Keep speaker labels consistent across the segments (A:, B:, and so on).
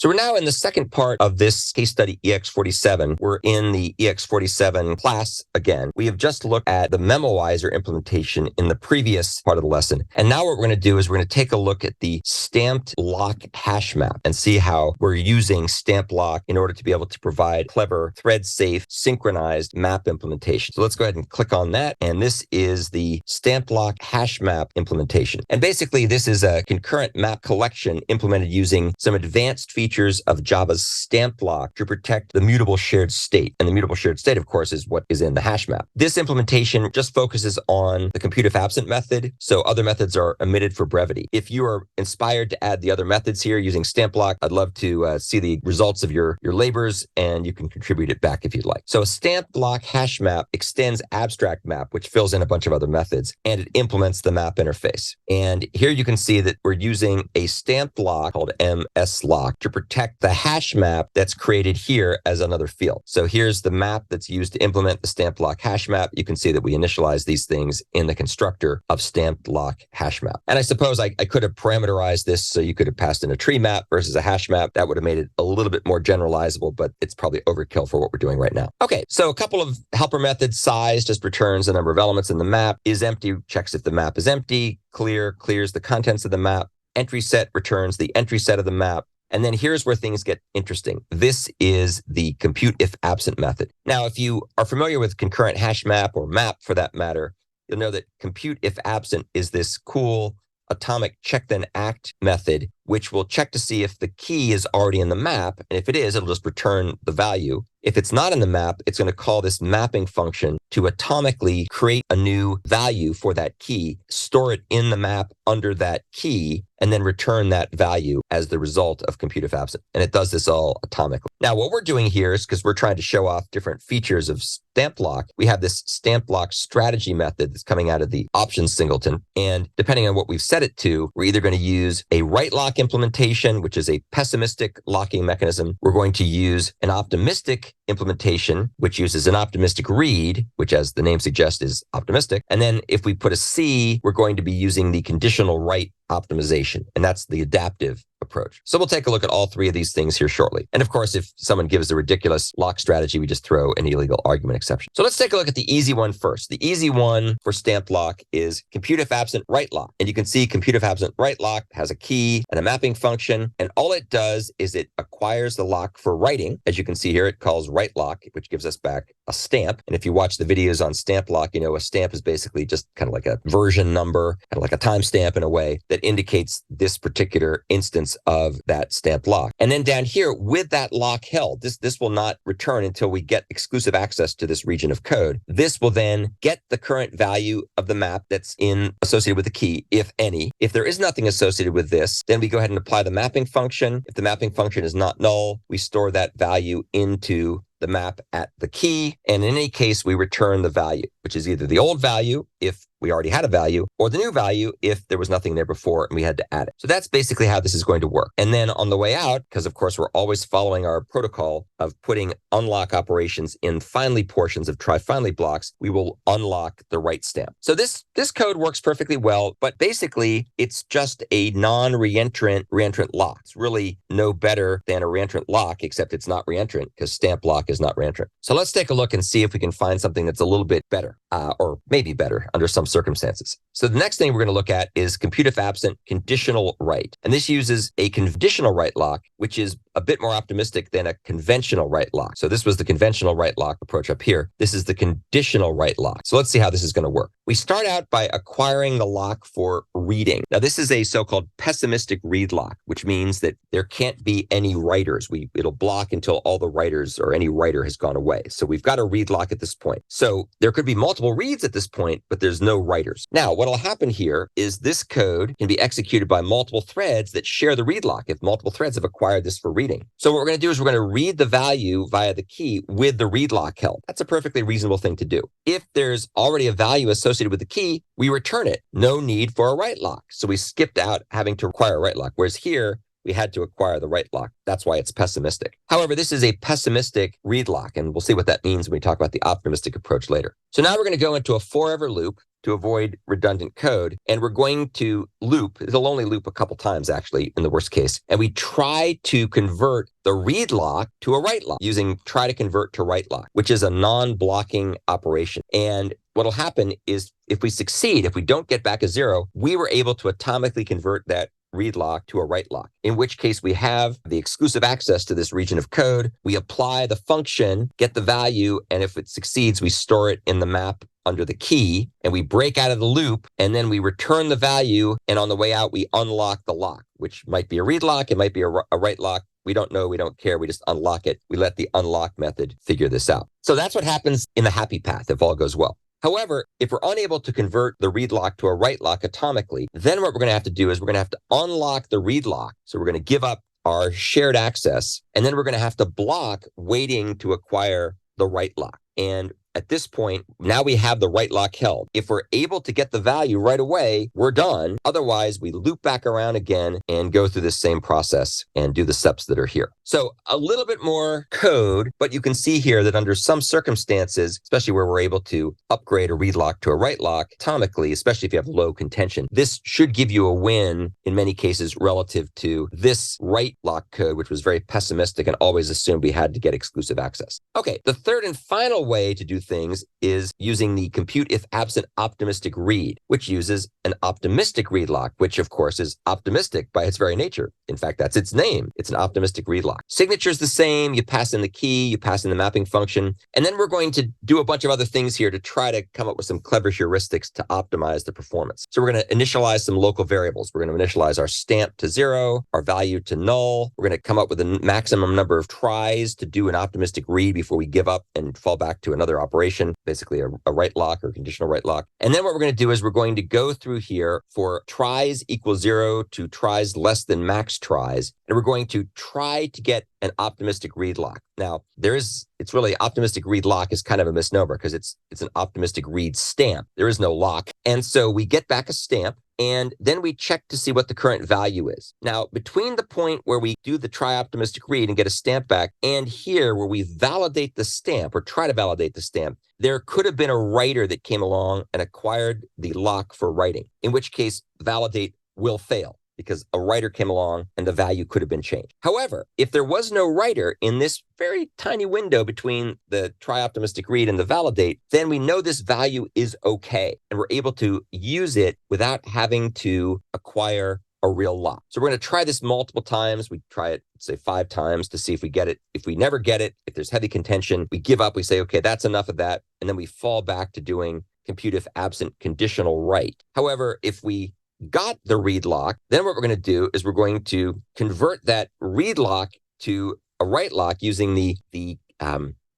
A: So we're now in the second part of this case study ex47. We're in the ex47 class again. We have just looked at the memoizer implementation in the previous part of the lesson. And now what we're going to do is we're going to take a look at the StampedLock HashMap and see how we're using StampedLock in order to be able to provide clever, thread-safe, synchronized map implementation. So let's go ahead and click on that. And this is the StampedLock HashMap implementation. And basically, this is a concurrent map collection implemented using some advanced features of Java's StampedLock to protect the mutable shared state. And the mutable shared state, of course, is what is in the HashMap. This implementation just focuses on the compute if absent method, so other methods are omitted for brevity. If you are inspired to add the other methods here using StampedLock, I'd love to see the results of your labors, and you can contribute it back if you'd like. So a StampedLock HashMap extends abstract map, which fills in a bunch of other methods, and it implements the map interface. And here you can see that we're using a StampedLock called MSLock to protect the hash map that's created here as another field. So here's the map that's used to implement the StampedLock HashMap. You can see that we initialize these things in the constructor of StampedLock HashMap. And I suppose I could have parameterized this so you could have passed in a tree map versus a hash map. That would have made it a little bit more generalizable, but it's probably overkill for what we're doing right now. Okay, so a couple of helper methods. Size just returns the number of elements in the map. Is empty checks if the map is empty. Clear clears the contents of the map. Entry set returns the entry set of the map. And then here's where things get interesting. This is the compute if absent method. Now, if you are familiar with concurrent hash map or map for that matter, you'll know that compute if absent is this cool atomic check then act method, which will check to see if the key is already in the map. And if it is, it'll just return the value. If it's not in the map, it's going to call this mapping function to atomically create a new value for that key, store it in the map under that key, and then return that value as the result of compute if absent. And it does this all atomically. Now, what we're doing here is, because we're trying to show off different features of StampedLock, we have this StampedLock strategy method that's coming out of the options singleton. And depending on what we've set it to, we're either going to use a right lock implementation, which is a pessimistic locking mechanism. We're going to use an optimistic implementation, which uses an optimistic read, which, as the name suggests, is optimistic. And then if we put a C, we're going to be using the conditional write optimization, and that's the adaptive approach. So we'll take a look at all three of these things here shortly. And of course, if someone gives a ridiculous lock strategy, we just throw an illegal argument exception. So let's take a look at the easy one first. The easy one for StampedLock is compute if absent write lock. And you can see compute if absent write lock has a key and a mapping function. And all it does is it acquires the lock for writing. As you can see here, it calls write lock, which gives us back a stamp. And if you watch the videos on StampedLock, you know, a stamp is basically just kind of like a version number, kind of like a timestamp in a way that indicates this particular instance of that stamped lock. And then down here with that lock held, this will not return until we get exclusive access to this region of code. This will then get the current value of the map that's associated with the key, if any. If there is nothing associated with this, then we go ahead and apply the mapping function. If the mapping function is not null, we store that value into the map at the key. And in any case, we return the value, which is either the old value, if we already had a value, or the new value if there was nothing there before and we had to add it. So that's basically how this is going to work. And then on the way out, because of course we're always following our protocol of putting unlock operations in finally portions of try finally blocks, we will unlock the write stamp. So this code works perfectly well, but basically it's just a non-reentrant lock. It's really no better than a reentrant lock, except it's not reentrant because StampedLock is not reentrant. So let's take a look and see if we can find something that's a little bit better, or maybe better under some circumstances. So the next thing we're going to look at is compute if absent conditional write. And this uses a conditional write lock, which is a bit more optimistic than a conventional write lock. So this was the conventional write lock approach up here. This is the conditional write lock. So let's see how this is going to work. We start out by acquiring the lock for reading. Now, this is a so-called pessimistic read lock, which means that there can't be any writers. It'll block until all the writers or any writer has gone away. So we've got a read lock at this point. So there could be multiple reads at this point, but there's no writers. Now, what will happen here is this code can be executed by multiple threads that share the read lock if multiple threads have acquired this for reading. So what we're going to do is we're going to read the value via the key with the read lock held. That's a perfectly reasonable thing to do. If there's already a value associated with the key, we return it. No need for a write lock. So we skipped out having to acquire a write lock. Whereas here, we had to acquire the write lock. That's why it's pessimistic. However, this is a pessimistic read lock, and we'll see what that means when we talk about the optimistic approach later. So now we're going to go into a forever loop. to avoid redundant code. And we're going to loop. It'll only loop a couple times, actually, in the worst case. And we try to convert the read lock to a write lock using try to convert to write lock, which is a non-blocking operation. And what'll happen is if we succeed, if we don't get back a 0, we were able to atomically convert that read lock to a write lock, in which case we have the exclusive access to this region of code. We apply the function, get the value, and if it succeeds, we store it in the map under the key, and we break out of the loop, and then we return the value, and on the way out, we unlock the lock, which might be a read lock, it might be a write lock. We don't know, we don't care, we just unlock it. We let the unlock method figure this out. So that's what happens in the happy path if all goes well. However, if we're unable to convert the read lock to a write lock atomically, then what we're going to have to do is we're going to have to unlock the read lock. So we're going to give up our shared access, and then we're going to have to block waiting to acquire the write lock. And at this point, now we have the write lock held. If we're able to get the value right away, we're done. Otherwise, we loop back around again and go through this same process and do the steps that are here. So a little bit more code, but you can see here that under some circumstances, especially where we're able to upgrade a read lock to a write lock atomically, especially if you have low contention, this should give you a win in many cases relative to this write lock code, which was very pessimistic and always assumed we had to get exclusive access. Okay, the third and final way to do things is using the compute if absent optimistic read, which uses an optimistic read lock, which of course is optimistic by its very nature. In fact, that's its name. It's an optimistic read lock. Signature is the same. You pass in the key, you pass in the mapping function, and then we're going to do a bunch of other things here to try to come up with some clever heuristics to optimize the performance. So we're going to initialize some local variables. We're going to initialize our stamp to 0, our value to null. We're going to come up with a maximum number of tries to do an optimistic read before we give up and fall back to another operation, basically a write lock or conditional write lock. And then what we're going to do is we're going to go through here for tries equals 0 to tries less than max tries, and we're going to try to get an optimistic read lock. Now, it's really optimistic read lock is kind of a misnomer because it's an optimistic read stamp. There is no lock. And so we get back a stamp, and then we check to see what the current value is. Now, between the point where we do the try optimistic read and get a stamp back and here where we validate the stamp or try to validate the stamp, there could have been a writer that came along and acquired the lock for writing, in which case validate will fail, because a writer came along and the value could have been changed. However, if there was no writer in this very tiny window between the try optimistic read and the validate, then we know this value is okay, and we're able to use it without having to acquire a real lock. So we're going to try this multiple times. We try it, say 5 times to see if we get it. If we never get it, if there's heavy contention, we give up. We say, okay, that's enough of that. And then we fall back to doing compute if absent conditional write. However, if we got the read lock, then what we're going to do is we're going to convert that read lock to a write lock using the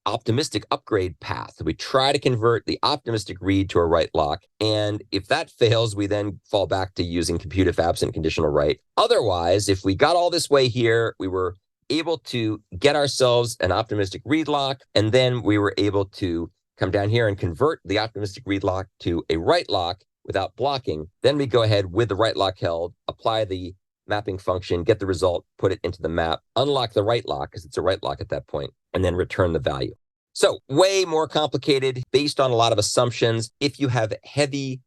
A: optimistic upgrade path. So we try to convert the optimistic read to a write lock. And if that fails, we then fall back to using compute if absent conditional write. Otherwise, if we got all this way here, we were able to get ourselves an optimistic read lock, and then we were able to come down here and convert the optimistic read lock to a write lock without blocking. Then we go ahead with the write lock held, apply the mapping function, get the result, put it into the map, unlock the write lock because it's a write lock at that point, and then return the value. So way more complicated based on a lot of assumptions. If you have heavy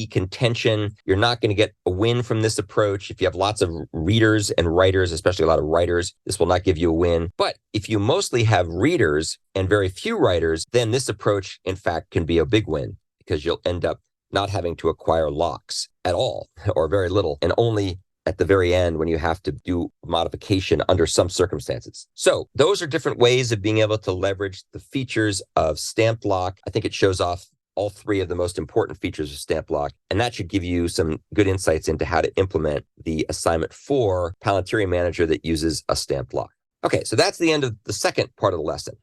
A: contention, you're not going to get a win from this approach. If you have lots of readers and writers, especially a lot of writers, this will not give you a win. But if you mostly have readers and very few writers, then this approach, in fact, can be a big win because you'll end up not having to acquire locks at all or very little, and only at the very end when you have to do modification under some circumstances. So those are different ways of being able to leverage the features of StampedLock. I think it shows off all 3 of the most important features of StampedLock, and that should give you some good insights into how to implement the assignment 4 Palantir Manager that uses a StampedLock. Okay, so that's the end of the second part of the lesson.